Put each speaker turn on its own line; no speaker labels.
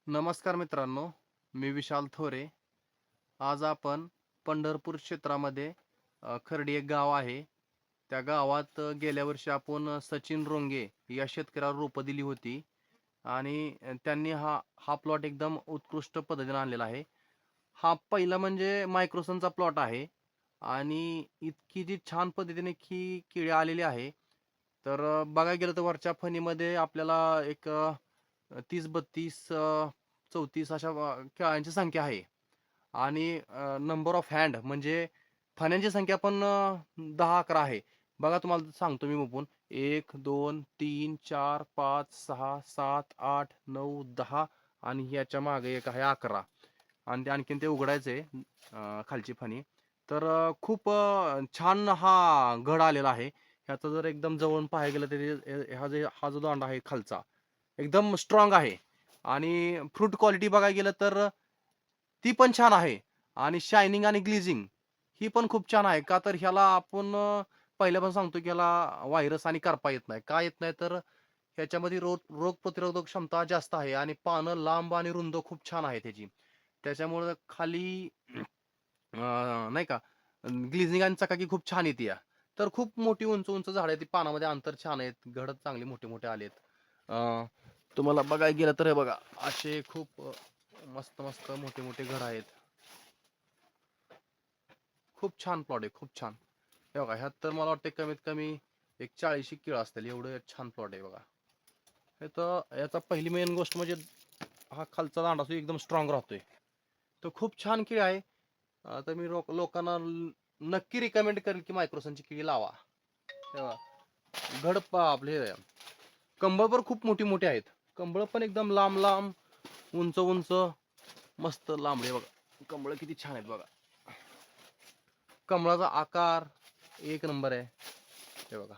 नमस्कार मित्रांनो, मी विशाल थोरे. आज आपण पंढरपूर क्षेत्रामध्ये खर्डी एक गाव आहे. त्या गावात गेल्या वर्षी आपण सचिन रोंगे या शेतकऱ्याला रोपं दिली होती आणि त्यांनी हा हा प्लॉट एकदम उत्कृष्ट पद्धतीने आणलेला आहे. हा पहिला म्हणजे मायक्रोसनचा प्लॉट आहे आणि इतकी जी छान पद्धतीने किडे आलेले आहे. तर बघायला गेलं तर वरच्या फणीमध्ये आपल्याला एक 30-32 34 अशा खेळांची संख्या आहे आणि नंबर ऑफ हँड म्हणजे फण्यांची संख्या पण 10-11 आहे. बघा तुम्हाला सांगतो मी मुपून 1, 2, 3, 4, 5, 6, 7, 8, 9, 10 आणि याच्या मागे एक आहे 11 आणि ते आणखीन ते उघडायचे खालची फणी. तर खूप छान हा घड आलेला आहे. ह्याचा जर एकदम जवळून पाहायला गेलं तर हा जो दांडा आहे खालचा एकदम स्ट्रॉंग आहे आणि फ्रूट क्वालिटी बघायला गेलं तर ती पण छान आहे आणि शायनिंग आणि ग्लिझिंग ही पण खूप छान आहे. का तर ह्याला आपण पहिल्यापासून सांगतो की ह्याला व्हायरस आणि करपा येत नाही. का येत नाही तर ह्याच्यामध्ये रोग प्रतिरोधक क्षमता जास्त आहे आणि पानं लांब आणि रुंद खूप छान आहे त्याची. त्याच्यामुळं खाली नाही का ग्लिझिंग आणि चकाकी खूप छान येते. तर खूप मोठी उंच उंच झाड आहेत. ती पानामध्ये अंतर छान आहेत. घड चांगले मोठे मोठे आलेत. तुम्हाला बघायला गेलं तर हे बघा असे खूप मस्त मस्त मोठे मोठे घड आहेत. खूप छान प्लॉट आहे खूप छान. हे बघा ह्यात तर मला वाटतं कमीत कमी एक 40 केळं असतील एवढं छान प्लॉट आहे बघा. हे तर याचा पहिली मेन गोष्ट म्हणजे हा खालचा दांडा एकदम स्ट्रॉंग राहतोय. तो खूप छान केळी आहे. तर मी लोकांना नक्की रिकमेंड करेल की मायक्रोसनची केळी लावा. हे बघा घड आपले कंबळ पण खूप मोठी मोठी आहेत. कंबळ पण एकदम लांब लांब उंच उंच मस्त लांब आहे बघा. कंबळ किती छान आहेत बघा. कमळाचा आकार एक नंबर आहे. हे बघा